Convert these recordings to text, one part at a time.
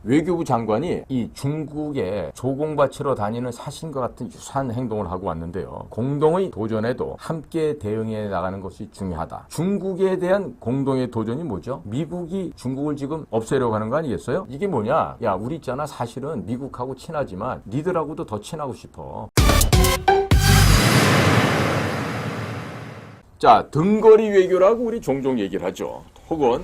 외교부 장관이 이 중국에 조공바치러 다니는 사신과 같은 유사한 행동을 하고 왔는데요. 공동의 도전에도 함께 대응해 나가는 것이 중요하다. 중국에 대한 공동의 도전이 뭐죠? 미국이 중국을 지금 없애려고 하는 거 아니겠어요? 이게 뭐냐? 야, 우리 있잖아. 사실은 미국하고 친하지만 니들하고도 더 친하고 싶어. 자, 등거리 외교라고 우리 종종 얘기를 하죠. 혹은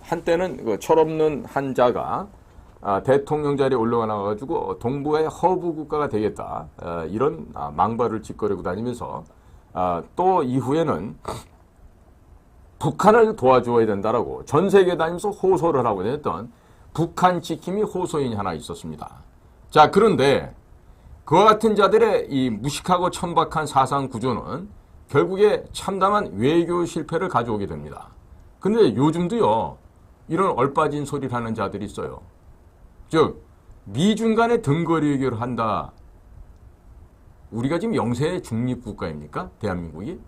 한때는 그 철없는 한 자가 대통령 자리에 올라가가지고 동북아의 허브 국가가 되겠다. 이런 망발을 짓거리고 다니면서 또 이후에는 북한을 도와줘야 된다라고 전 세계 다니면서 호소를 하고 다녔던 북한 지킴이 호소인이 하나 있었습니다. 자, 그런데 그와 같은 자들의 이 무식하고 천박한 사상 구조는 결국에 참담한 외교 실패를 가져오게 됩니다. 근데 요즘도요, 이런 얼빠진 소리를 하는 자들이 있어요. 즉, 미중 간의 등거리 외교를 한다. 우리가 지금 영세 중립국가입니까? 대한민국이?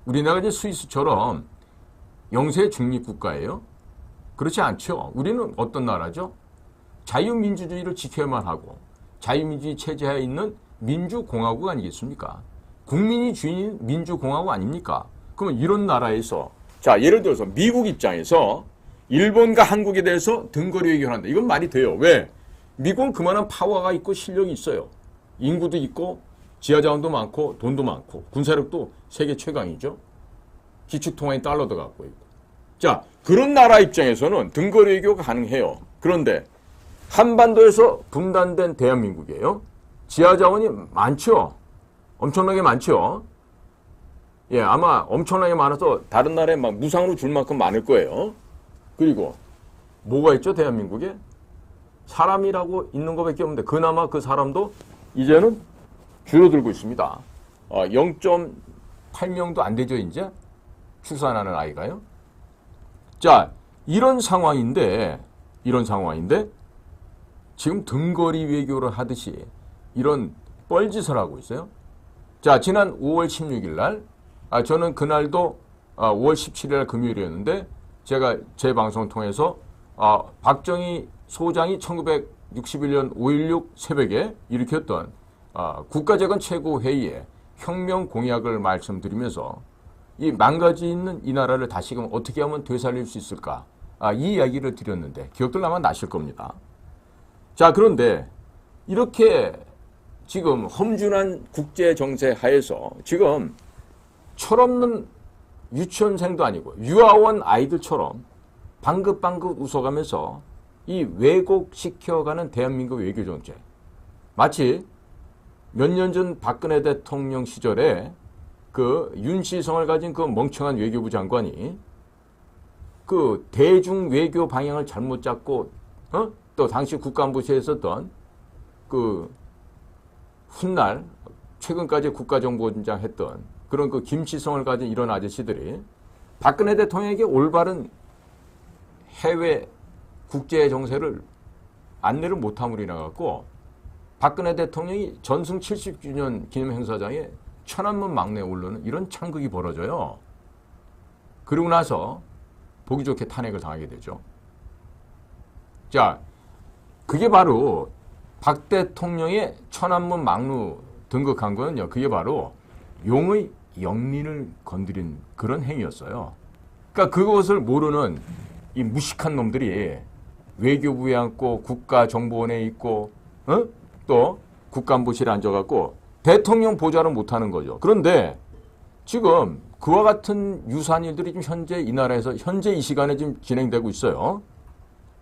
우리나라가 이제 스위스처럼 영세 중립국가예요? 그렇지 않죠. 우리는 어떤 나라죠? 자유민주주의를 지켜야만 하고 자유민주주의 체제하에 있는 민주공화국 아니겠습니까? 국민이 주인인 민주공화국 아닙니까? 그러면 이런 나라에서 자, 예를 들어서 미국 입장에서 일본과 한국에 대해서 등거리 외교를 한다. 이건 말이 돼요. 왜? 미국은 그만한 파워가 있고 실력이 있어요. 인구도 있고 지하자원도 많고 돈도 많고 군사력도 세계 최강이죠. 기축통화인 달러도 갖고 있고. 자, 그런 나라 입장에서는 등거리 외교가 가능해요. 그런데 한반도에서 분단된 대한민국이에요. 지하자원이 많죠. 엄청나게 많죠. 예, 아마 엄청나게 많아서 다른 나라에 막 무상으로 줄 만큼 많을 거예요. 그리고 뭐가 있죠, 대한민국에? 사람이라고 있는 것밖에 없는데 그나마 그 사람도 이제는 줄어들고 있습니다. 0.8명도 안 되죠, 이제? 출산하는 아이가요. 자, 이런 상황인데 지금 등거리 외교를 하듯이 이런 뻘짓을 하고 있어요. 자, 지난 5월 16일 날, 저는 그날도 5월 17일 날 금요일이었는데 제가 제 방송을 통해서 박정희 소장이 1961년 5.16 새벽에 일으켰던 국가재건 최고회의에 혁명 공약을 말씀드리면서 이 망가져 있는 이 나라를 다시금 어떻게 하면 되살릴 수 있을까? 이 이야기를 드렸는데 기억들 아마 나실 겁니다. 자, 그런데 이렇게 지금 험준한 국제 정세 하에서 지금 철없는 유치원생도 아니고 유아원 아이들처럼 방긋방긋 웃어가면서 이 왜곡시켜가는 대한민국 외교 정책. 마치 몇 년 전 박근혜 대통령 시절에 그 윤시성을 가진 그 멍청한 외교부 장관이 그 대중 외교 방향을 잘못 잡고 또 당시 국가안보실에 있었던 그 훗날 최근까지 국가정보원장 했던 그런 그 김치성을 가진 이런 아저씨들이 박근혜 대통령에게 올바른 해외 국제 정세를 안내를 못함으로 인해갖고 박근혜 대통령이 전승 70주년 기념 행사장에 천안문 막내에 오르는 이런 창극이 벌어져요. 그러고 나서 보기 좋게 탄핵을 당하게 되죠. 자, 그게 바로 박 대통령의 천안문 막루 등극한 거는요. 그게 바로 용의 영린을 건드린 그런 행위였어요. 그러니까 그것을 모르는 이 무식한 놈들이 외교부에 앉고 국가정보원에 있고 또 국가안보실에 앉아갖고 대통령 보좌를 못하는 거죠. 그런데 지금 그와 같은 유사한 일들이 지금 현재 이 나라에서 현재 이 시간에 지금 진행되고 있어요.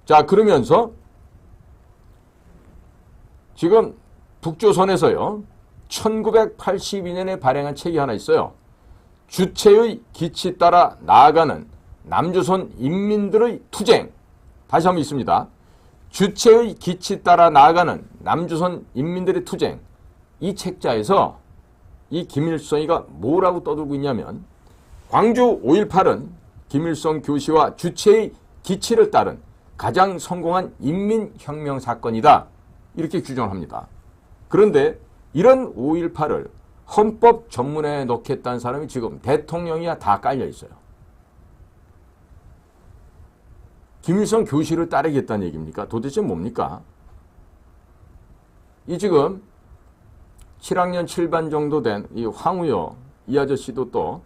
자, 그러면서 지금 북조선에서요. 1982년에 발행한 책이 하나 있어요. 주체의 기치 따라 나아가는 남조선 인민들의 투쟁. 다시 한번 있습니다. 주체의 기치 따라 나아가는 남조선 인민들의 투쟁. 이 책자에서 이 김일성이가 뭐라고 떠들고 있냐면 광주 5.18은 김일성 교시와 주체의 기치를 따른 가장 성공한 인민혁명 사건이다. 이렇게 규정을 합니다. 그런데 이런 5.18을 헌법 전문에 넣겠다는 사람이 지금 대통령이야 다 깔려 있어요. 김일성 교실을 따르겠다는 얘기입니까? 도대체 뭡니까? 이 지금 7학년 7반 정도 된 이 황우여 이 아저씨도 또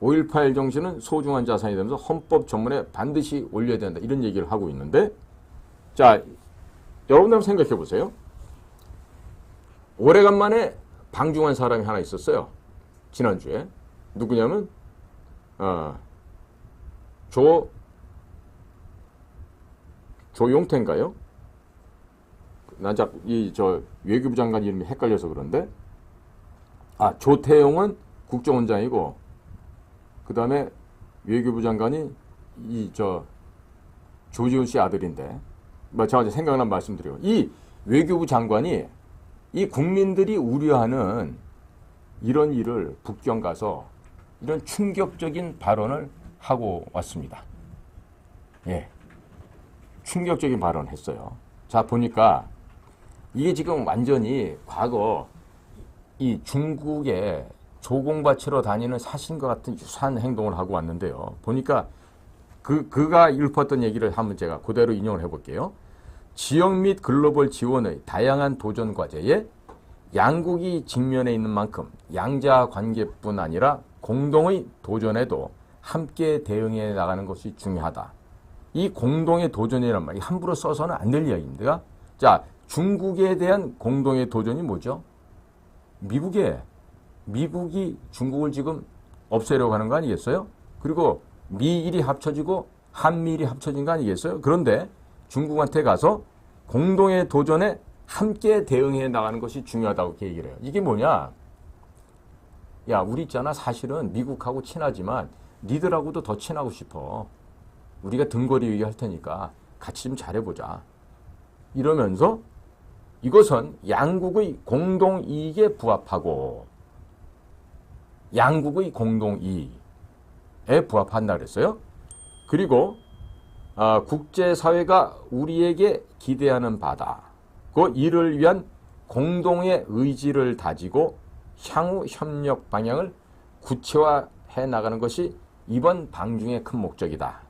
5.18 정신은 소중한 자산이 되면서 헌법 전문에 반드시 올려야 된다. 이런 얘기를 하고 있는데, 자, 여러분 한번 생각해 보세요. 오래간만에 방중한 사람이 하나 있었어요. 지난주에. 누구냐면 조용태인가요? 난 자꾸 저 외교부 장관 이름이 헷갈려서 그런데, 조태용은 국정원장이고 그 다음에 외교부 장관이 조지훈 씨 아들인데, 제가 생각난 말씀드려요. 이 외교부 장관이 이 국민들이 우려하는 이런 일을 북경 가서 이런 충격적인 발언을 하고 왔습니다. 예. 충격적인 발언을 했어요. 자, 보니까 이게 지금 완전히 과거 이 중국에 조공바치러 다니는 사신과 같은 유사한 행동을 하고 왔는데요. 보니까 그가 읊었던 얘기를 한번 제가 그대로 인용을 해볼게요. 지역 및 글로벌 지원의 다양한 도전 과제에 양국이 직면해 있는 만큼 양자 관계뿐 아니라 공동의 도전에도 함께 대응해 나가는 것이 중요하다. 이 공동의 도전이란 말이 함부로 써서는 안 될 이야기입니다. 자, 중국에 대한 공동의 도전이 뭐죠? 미국이 중국을 지금 없애려고 하는 거 아니겠어요? 그리고 미일이 합쳐지고 한미일이 합쳐진 거 아니겠어요? 그런데 중국한테 가서 공동의 도전에 함께 대응해 나가는 것이 중요하다고 얘기를 해요. 이게 뭐냐? 야, 우리 있잖아. 사실은 미국하고 친하지만 니들하고도 더 친하고 싶어. 우리가 등거리 얘기할 테니까 같이 좀 잘해보자. 이러면서 이것은 양국의 공동이익에 부합하고 양국의 공동이익에 부합한다 그랬어요. 그리고 국제사회가 우리에게 기대하는 바다. 그 이를 위한 공동의 의지를 다지고 향후 협력 방향을 구체화해 나가는 것이 이번 방중의 큰 목적이다.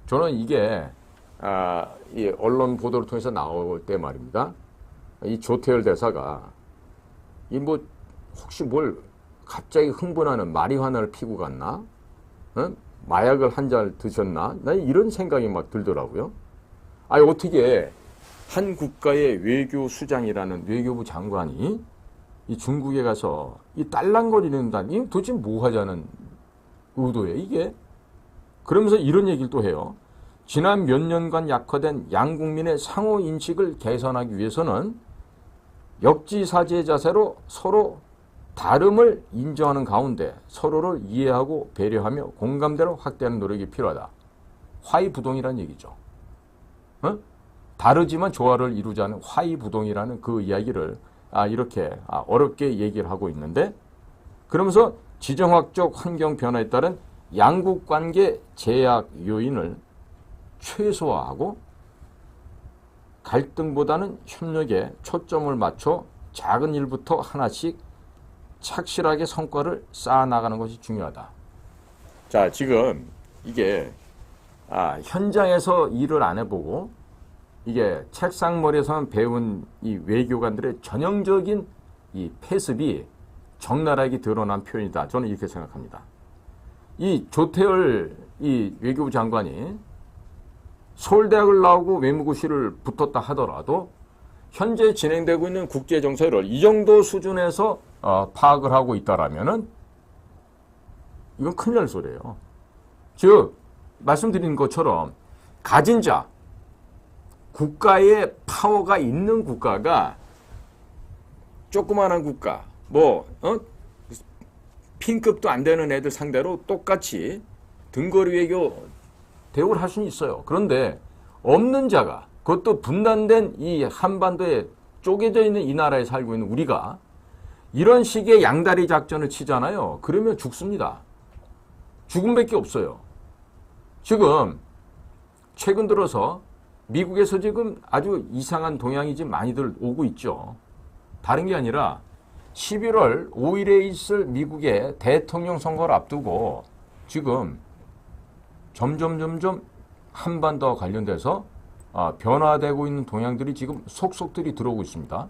저는 이게 이 언론 보도를 통해서 나올 때 말입니다. 이 조태열 대사가 혹시 갑자기 흥분하는 마리화나를 피고 갔나? 마약을 한 잔 드셨나? 나 이런 생각이 막 들더라고요. 어떻게 한 국가의 외교수장이라는 외교부 장관이 이 중국에 가서 이 딸랑거리는다니 도대체 뭐 하자는 의도예요, 이게? 그러면서 이런 얘기를 또 해요. 지난 몇 년간 약화된 양국민의 상호 인식을 개선하기 위해서는 역지사지의 자세로 서로 다름을 인정하는 가운데 서로를 이해하고 배려하며 공감대를 확대하는 노력이 필요하다. 화이부동이라는 얘기죠. 다르지만 조화를 이루자는 화이부동이라는 그 이야기를 이렇게 어렵게 얘기를 하고 있는데, 그러면서 지정학적 환경 변화에 따른 양국 관계 제약 요인을 최소화하고 갈등보다는 협력에 초점을 맞춰 작은 일부터 하나씩 착실하게 성과를 쌓아나가는 것이 중요하다. 자, 지금 이게 현장에서 일을 안 해보고 이게 책상머리에서만 배운 이 외교관들의 전형적인 이 패습이 적나라하게 드러난 표현이다. 저는 이렇게 생각합니다. 이 조태열 이 외교부 장관이 서울대학을 나오고 외무고시를 붙었다 하더라도 현재 진행되고 있는 국제정세를 이 정도 수준에서 파악을 하고 있다라면은 이건 큰일 날 소리예요. 즉 말씀드린 것처럼 가진 자, 국가의 파워가 있는 국가가 조그마한 국가, 핀급도 안 되는 애들 상대로 똑같이 등거리 외교 대우를 할 수는 있어요. 그런데 없는 자가, 그것도 분단된 이 한반도에 쪼개져 있는 이 나라에 살고 있는 우리가 이런 식의 양다리 작전을 치잖아요. 그러면 죽습니다. 죽음밖에 없어요. 지금 최근 들어서 미국에서 지금 아주 이상한 동향이 지금 많이들 오고 있죠. 다른 게 아니라 11월 5일에 있을 미국의 대통령 선거를 앞두고 지금 점점 한반도와 관련돼서 변화되고 있는 동향들이 지금 속속들이 들어오고 있습니다.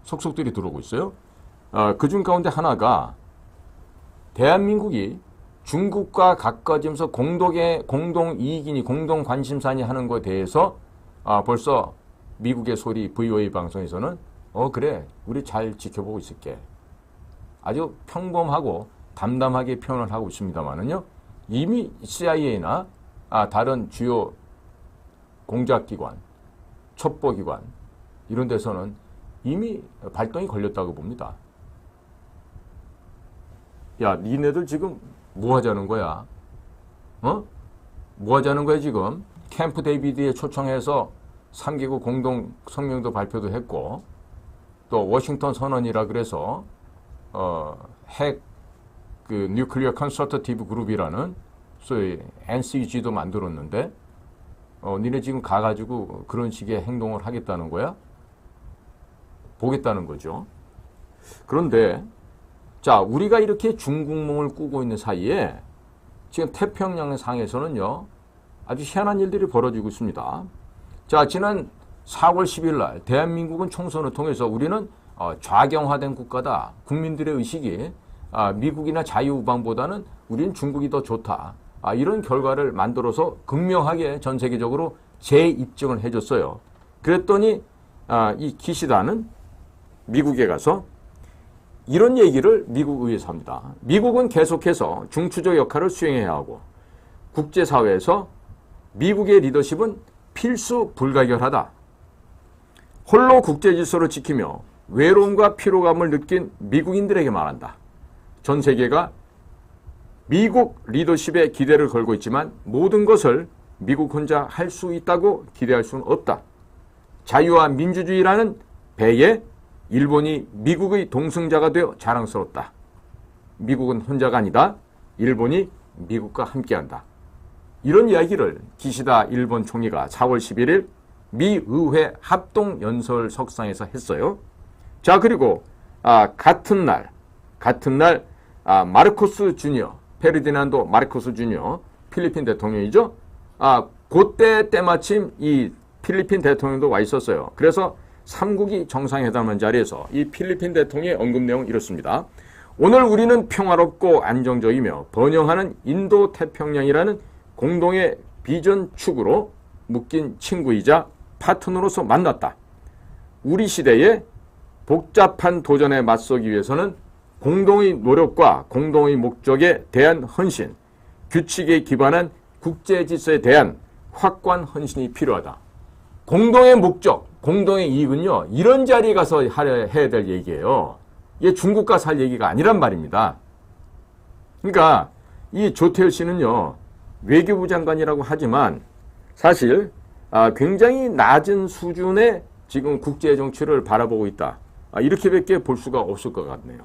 속속들이 들어오고 있어요. 그중 가운데 하나가 대한민국이 중국과 가까워지면서 공동 이익이니 공동 관심사니 하는 것에 대해서 벌써 미국의 소리 VOA 방송에서는 그래 우리 잘 지켜보고 있을게. 아주 평범하고 담담하게 표현을 하고 있습니다만은요. 이미 CIA나 다른 주요 공작기관, 첩보기관 이런 데서는 이미 발동이 걸렸다고 봅니다. 야, 니네들 지금 뭐 하자는 거야? 뭐 하자는 거야 지금? 캠프 데이비드에 초청해서 3개국 공동 성명도 발표도 했고 또 워싱턴 선언이라 그래서 핵 그 뉴클리어 컨설터티브 그룹이라는 소위 NCG도 만들었는데 니네 지금 가가지고 그런 식의 행동을 하겠다는 거야? 보겠다는 거죠. 그런데 자, 우리가 이렇게 중국몽을 꾸고 있는 사이에 지금 태평양 상에서는요, 아주 희한한 일들이 벌어지고 있습니다. 자, 지난 4월 10일 날 대한민국은 총선을 통해서 우리는 좌경화된 국가다. 국민들의 의식이 미국이나 자유우방보다는 우리는 중국이 더 좋다. 이런 결과를 만들어서 극명하게 전 세계적으로 재입증을 해줬어요. 그랬더니 이 기시다는 미국에 가서 이런 얘기를 미국 의회에서 합니다. 미국은 계속해서 중추적 역할을 수행해야 하고 국제사회에서 미국의 리더십은 필수 불가결하다. 홀로 국제질서를 지키며 외로움과 피로감을 느낀 미국인들에게 말한다. 전 세계가 미국 리더십에 기대를 걸고 있지만 모든 것을 미국 혼자 할 수 있다고 기대할 수는 없다. 자유와 민주주의라는 배에 일본이 미국의 동승자가 되어 자랑스럽다. 미국은 혼자가 아니다. 일본이 미국과 함께한다. 이런 이야기를 기시다 일본 총리가 4월 11일 미 의회 합동연설석상에서 했어요. 자, 그리고 같은 날 마르코스 주니어, 페르디난도 마르코스 주니어, 필리핀 대통령이죠. 그때 때마침 이 필리핀 대통령도 와 있었어요. 그래서 3국이 정상회담한 자리에서 이 필리핀 대통령의 언급 내용은 이렇습니다. 오늘 우리는 평화롭고 안정적이며 번영하는 인도 태평양이라는 공동의 비전 축으로 묶인 친구이자 파트너로서 만났다. 우리 시대의 복잡한 도전에 맞서기 위해서는 공동의 노력과 공동의 목적에 대한 헌신, 규칙에 기반한 국제 질서에 대한 확고한 헌신이 필요하다. 공동의 목적, 공동의 이익은요, 이런 자리에 가서 해야 될 얘기예요. 이게 중국과 살 얘기가 아니란 말입니다. 그러니까 이 조태열 씨는요, 외교부 장관이라고 하지만 사실 굉장히 낮은 수준의 지금 국제 정치를 바라보고 있다. 이렇게밖에 볼 수가 없을 것 같네요.